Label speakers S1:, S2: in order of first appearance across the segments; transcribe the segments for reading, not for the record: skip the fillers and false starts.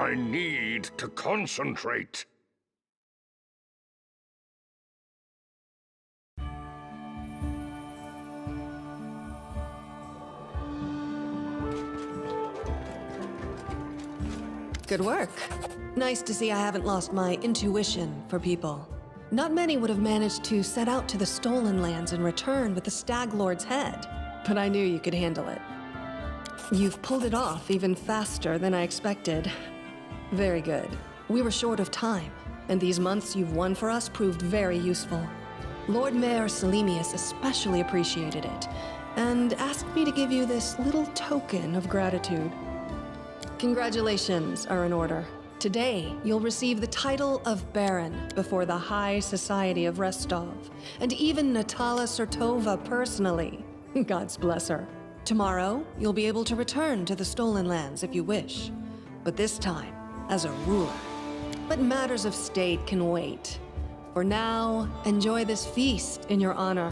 S1: I need to concentrate.
S2: Good work. Nice to see I haven't lost my intuition for people. Not many would have managed to set out to the Stolen Lands and return with the Stag Lord's head, but I knew you could handle it. You've pulled it off even faster than I expected. Very good. We were short of time, and these months you've won for us proved very useful. Lord Mayor Selemius especially appreciated it, and asked me to give you this little token of gratitude. Congratulations are in order. Today, you'll receive the title of Baron before the High Society of Restov, and even Natala Sertova personally. God's bless her. Tomorrow, you'll be able to return to the Stolen Lands if you wish, but this time, as a ruler. But matters of state can wait. For now, enjoy this feast in your honor.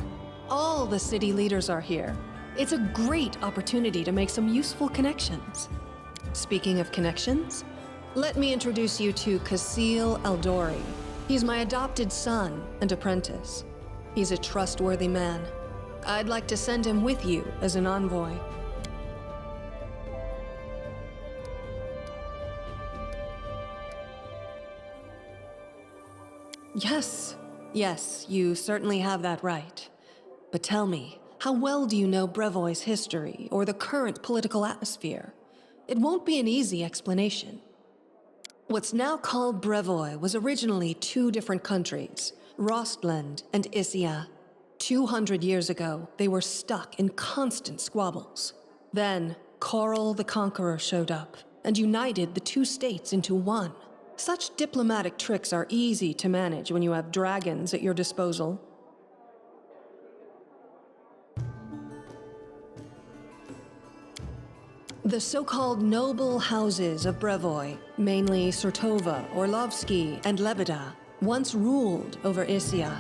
S2: All the city leaders are here. It's a great opportunity to make some useful connections. Speaking of connections, let me introduce you to Kasil Aldori. He's my adopted son and apprentice. He's a trustworthy man. I'd like to send him with you as an envoy. Yes, you certainly have that right. But tell me, how well do you know Brevoy's history or the current political atmosphere? It won't be an easy explanation. What's now called Brevoy was originally two different countries, Rostland and Issia. 200 years ago, they were stuck in constant squabbles. Then, Coral the Conqueror showed up and united the two states into one. Such diplomatic tricks are easy to manage when you have dragons at your disposal. The so-called noble houses of Brevoy, mainly Sertova, Orlovsky, and Lebeda, once ruled over Issia.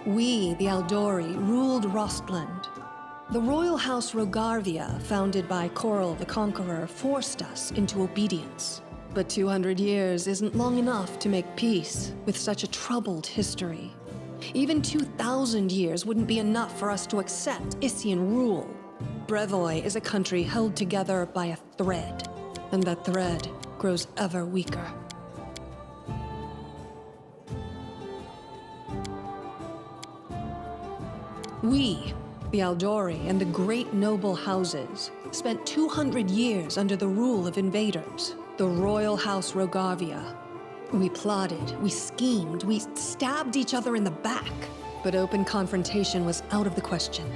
S2: We, the Aldori, ruled Rostland. The royal house Rogarvia, founded by Coral the Conqueror, forced us into obedience. But 200 years isn't long enough to make peace with such a troubled history. Even 2,000 years wouldn't be enough for us to accept Issian rule. Brevoy is a country held together by a thread, and that thread grows ever weaker. We, the Aldori and the great noble houses, spent 200 years under the rule of invaders, the royal house Rogarvia. We plotted, we schemed, we stabbed each other in the back, but open confrontation was out of the question.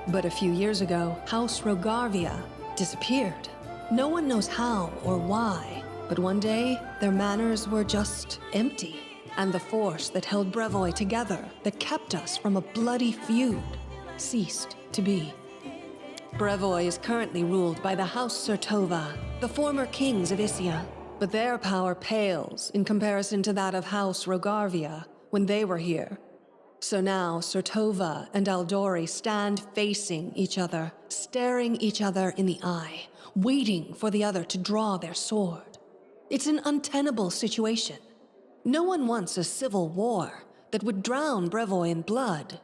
S2: But a few years ago, House Rogarvia disappeared. No one knows how or why, but one day, their manors were just empty. And the force that held Brevoy together, that kept us from a bloody feud, ceased to be. Brevoy is currently ruled by the House Sertova, the former kings of Issia, but their power pales in comparison to that of House Rogarvia when they were here. So now, Sertova and Aldori stand facing each other, staring each other in the eye, waiting for the other to draw their sword. It's an untenable situation. No one wants a civil war that would drown Brevoy in blood,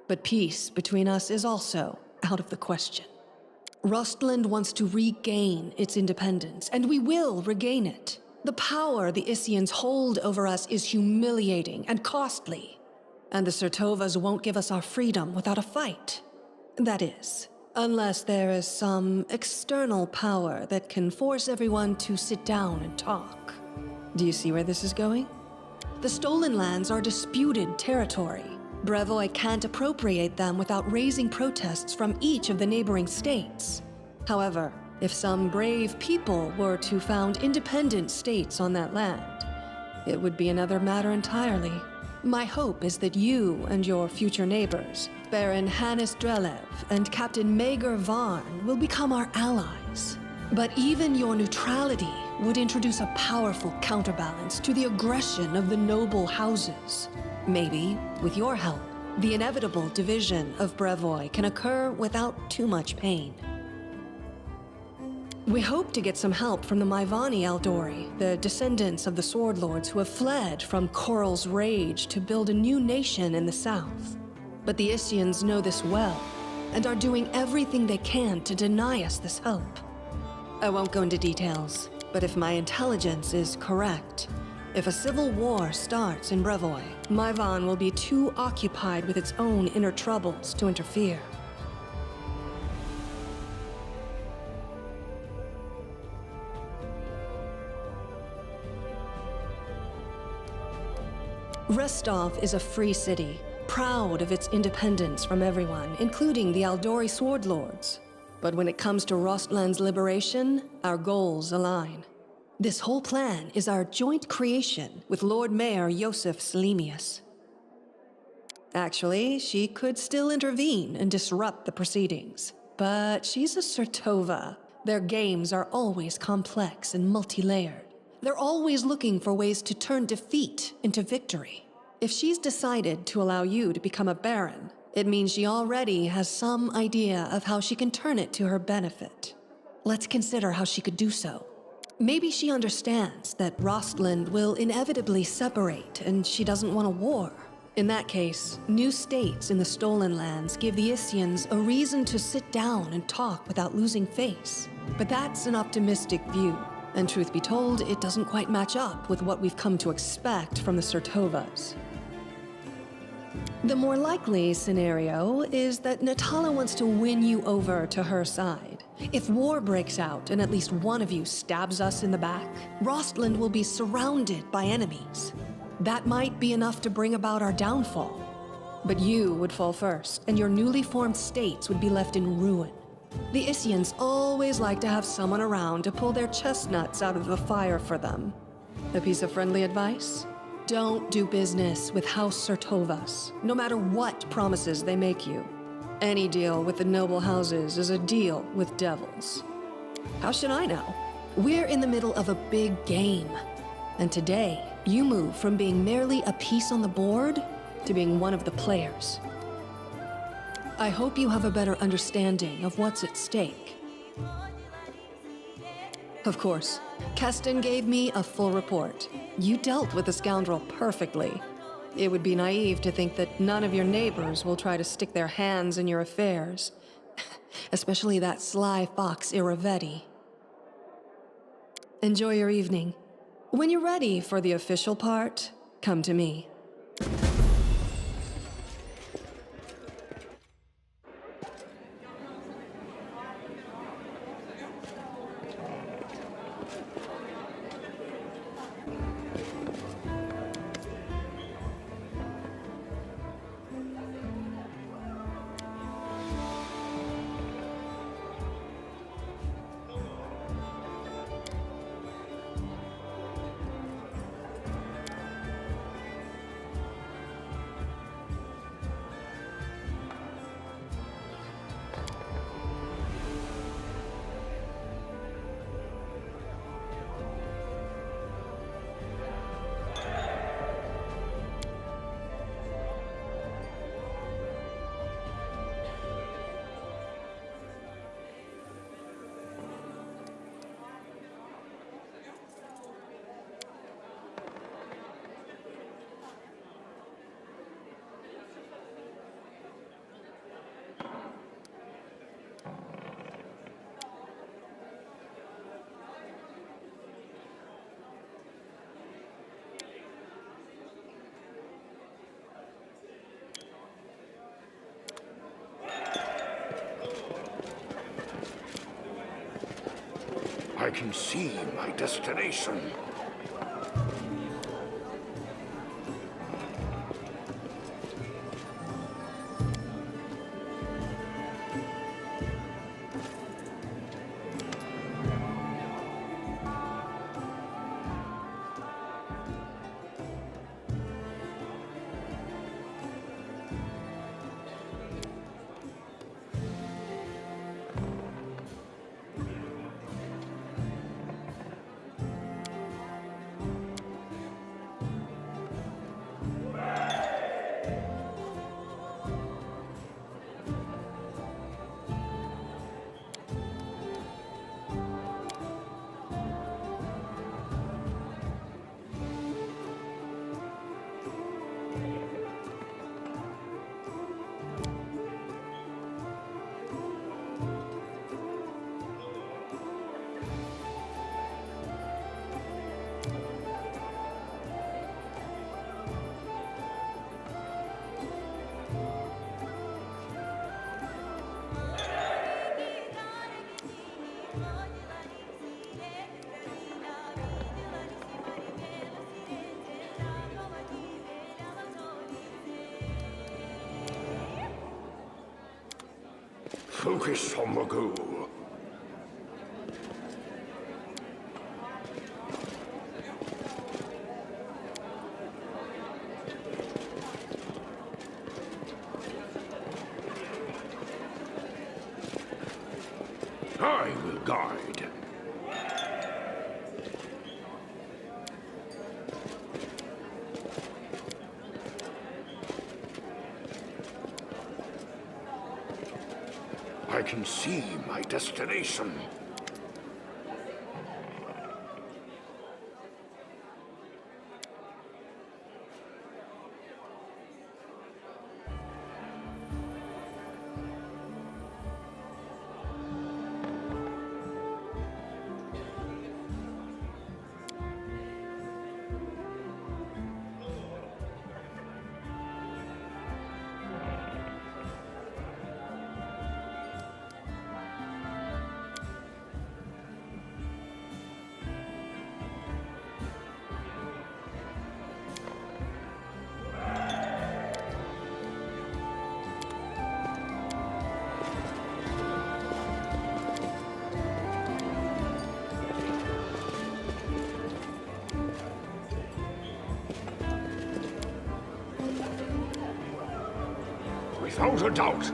S2: but peace between us is also out of the question. Rostland wants to regain its independence, and we will regain it. The power the Issians hold over us is humiliating and costly. And the Sertovas won't give us our freedom without a fight. That is, unless there is some external power that can force everyone to sit down and talk. Do you see where this is going? The Stolen Lands are disputed territory. Brevoy can't appropriate them without raising protests from each of the neighboring states. However, if some brave people were to found independent states on that land, it would be another matter entirely. My hope is that you and your future neighbors, Baron Hannes Drelev and Captain Mager Varn, will become our allies. But even your neutrality would introduce a powerful counterbalance to the aggression of the noble houses. Maybe, with your help, the inevitable division of Brevoy can occur without too much pain. We hope to get some help from the Maivani Eldori, the descendants of the Sword Lords who have fled from Koral's rage to build a new nation in the south. But the Isians know this well, and are doing everything they can to deny us this help. I won't go into details, but if my intelligence is correct, if a civil war starts in Brevoy, Maivan will be too occupied with its own inner troubles to interfere. Restov is a free city, proud of its independence from everyone, including the Aldori Sword Lords. But when it comes to Rostland's liberation, our goals align. This whole plan is our joint creation with Lord Mayor Yosef Selemius. Actually, she could still intervene and disrupt the proceedings. But she's a Sertova. Their games are always complex and multi-layered. They're always looking for ways to turn defeat into victory. If she's decided to allow you to become a baron, it means she already has some idea of how she can turn it to her benefit. Let's consider how she could do so. Maybe she understands that Rostland will inevitably separate and she doesn't want a war. In that case, new states in the Stolen Lands give the Isians a reason to sit down and talk without losing face. But that's an optimistic view. And truth be told, it doesn't quite match up with what we've come to expect from the Sertovas. The more likely scenario is that Natala wants to win you over to her side. If war breaks out and at least one of you stabs us in the back, Rostland will be surrounded by enemies. That might be enough to bring about our downfall. But you would fall first, and your newly formed states would be left in ruin. The Isians always like to have someone around to pull their chestnuts out of the fire for them. A piece of friendly advice? Don't do business with House Sertovas, no matter what promises they make you. Any deal with the noble houses is a deal with devils. How should I know? We're in the middle of a big game. And today, you move from being merely a piece on the board to being one of the players. I hope you have a better understanding of what's at stake. Of course, Keston gave me a full report. You dealt with the scoundrel perfectly. It would be naive to think that none of your neighbors will try to stick their hands in your affairs. Especially that sly fox Iravetti. Enjoy your evening. When you're ready for the official part, come to me.
S1: I can see my destination. Focus on the goal. I will guide. I can see my destination. Without a doubt.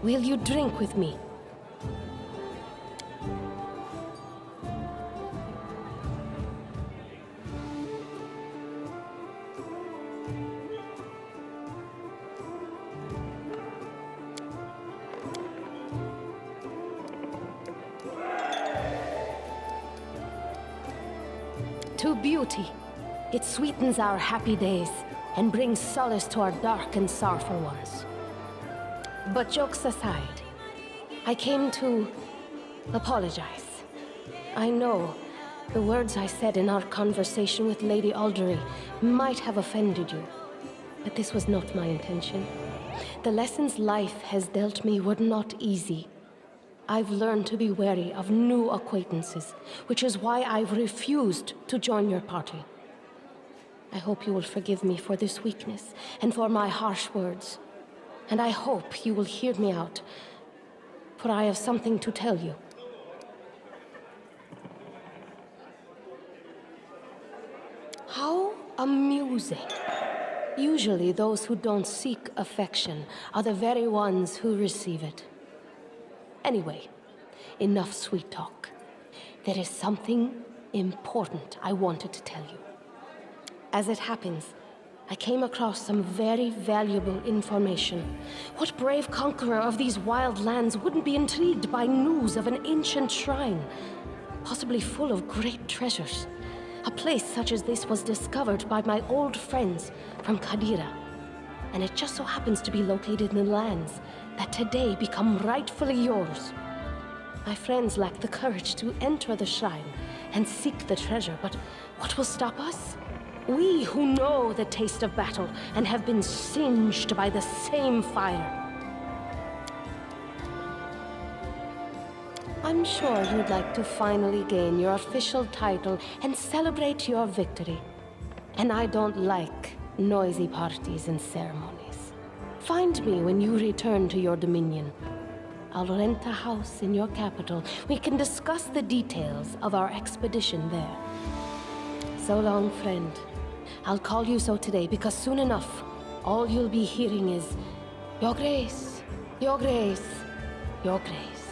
S3: Will you drink with me? To beauty. It sweetens our happy days and brings solace to our dark and sorrowful ones. But jokes aside, I came to apologize. I know the words I said in our conversation with Lady Aldery might have offended you, but this was not my intention. The lessons life has dealt me were not easy. I've learned to be wary of new acquaintances, which is why I've refused to join your party. I hope you will forgive me for this weakness and for my harsh words. And I hope you will hear me out, for I have something to tell you. How amusing. Usually those who don't seek affection are the very ones who receive it. Anyway, enough sweet talk. There is something important I wanted to tell you. As it happens, I came across some very valuable information. What brave conqueror of these wild lands wouldn't be intrigued by news of an ancient shrine, possibly full of great treasures? A place such as this was discovered by my old friends from Qadira. and it just so happens to be located in lands that today become rightfully yours. My friends lack the courage to enter the shrine and seek the treasure, but what will stop us? We who know the taste of battle and have been singed by the same fire. I'm sure you'd like to finally gain your official title and celebrate your victory. And I don't like noisy parties and ceremonies. Find me when you return to your dominion. I'll rent a house in your capital. We can discuss the details of our expedition there. So long, friend. I'll call you so today because soon enough, all you'll be hearing is, Your Grace, Your Grace, Your Grace.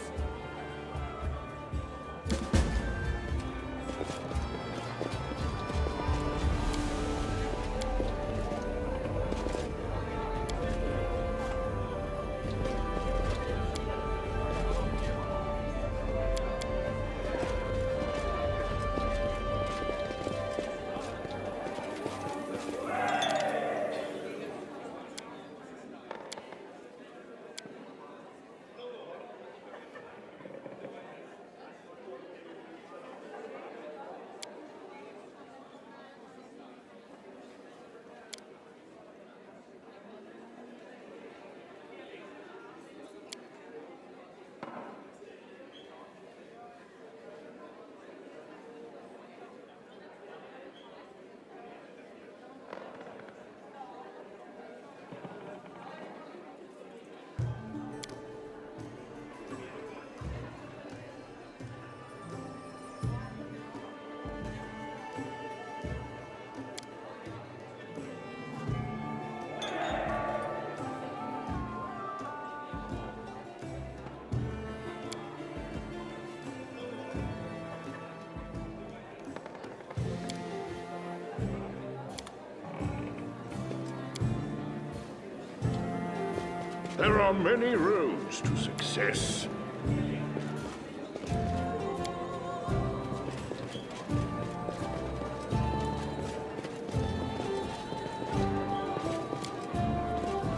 S1: There are many roads to success.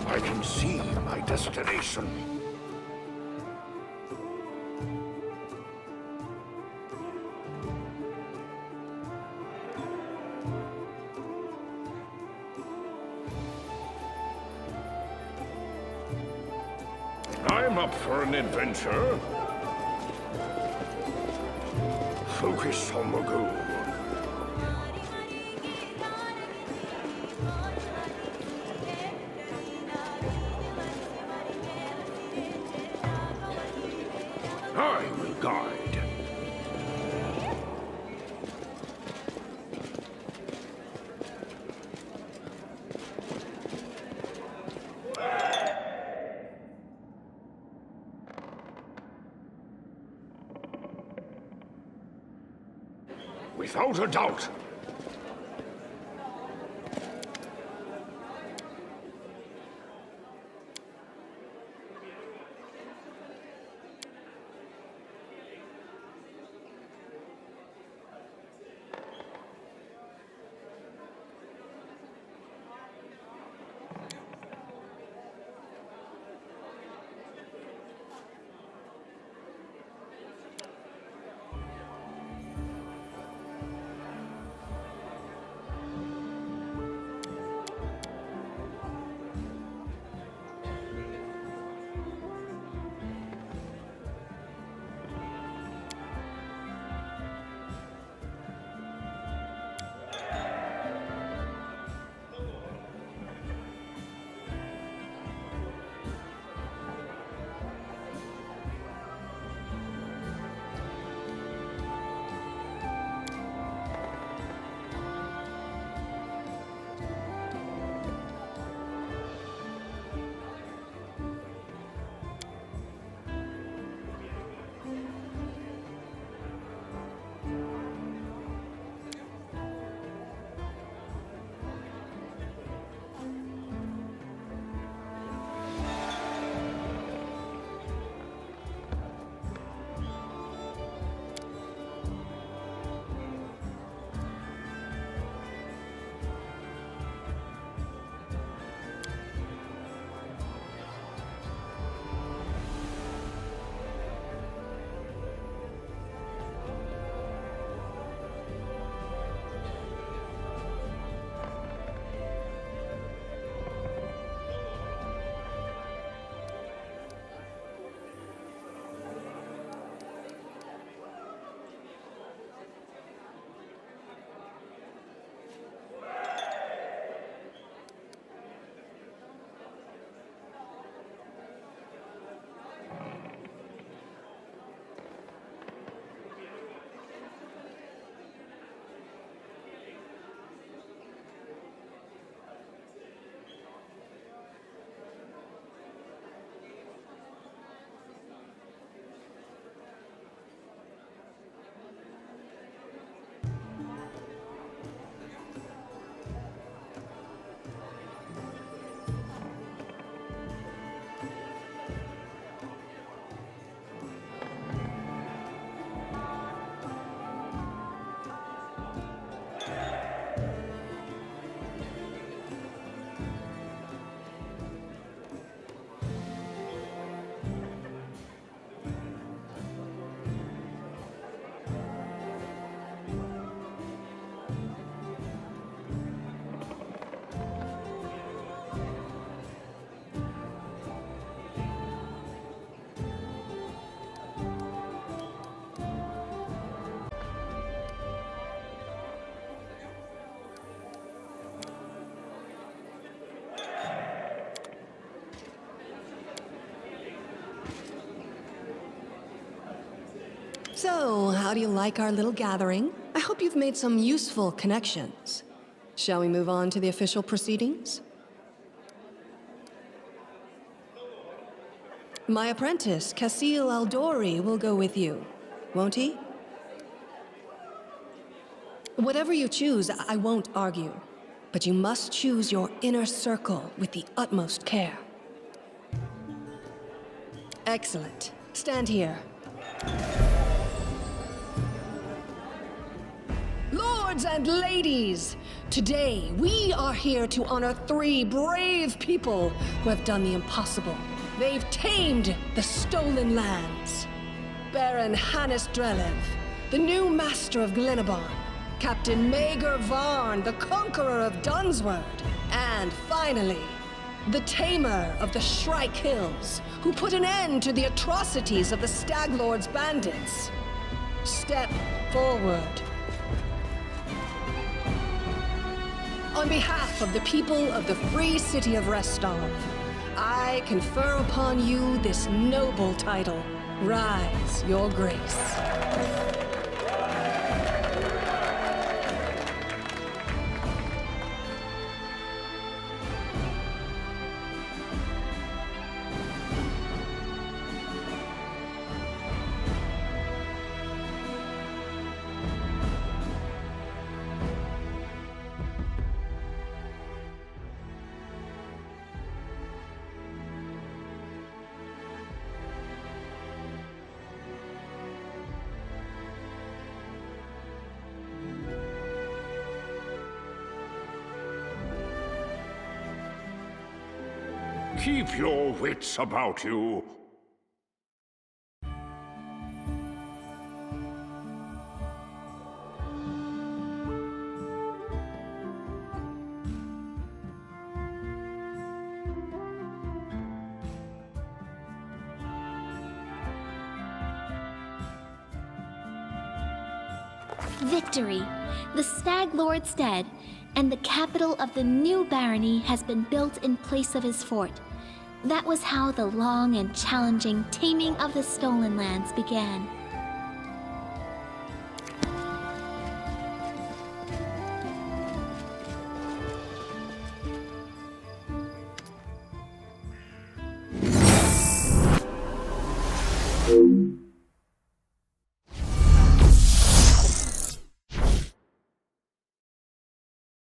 S1: I can see my destination. I'm up for an adventure. Focus on the goal. I will guide. Without a doubt.
S2: So, how do you like our little gathering? I hope you've made some useful connections. Shall we move on to the official proceedings? My apprentice, Casil Aldori, will go with you, won't he? Whatever you choose, I won't argue. But you must choose your inner circle with the utmost care. Excellent. Stand here. Lords and ladies, today we are here to honor 3 brave people who have done the impossible. They've tamed the stolen lands. Baron Hannes Drelev, the new master of Glenabon, Captain Maegor Varn, the conqueror of Dunsword, and finally, the tamer of the Shrike Hills, who put an end to the atrocities of the Stag Lord's bandits. Step forward. On behalf of the people of the free city of Restov, I confer upon you this noble title. Rise, your grace.
S1: Keep your wits about you.
S4: Victory! The Stag Lord's dead, and the capital of the new barony has been built in place of his fort. That was how the long and challenging taming of the stolen lands began.
S5: Thank you.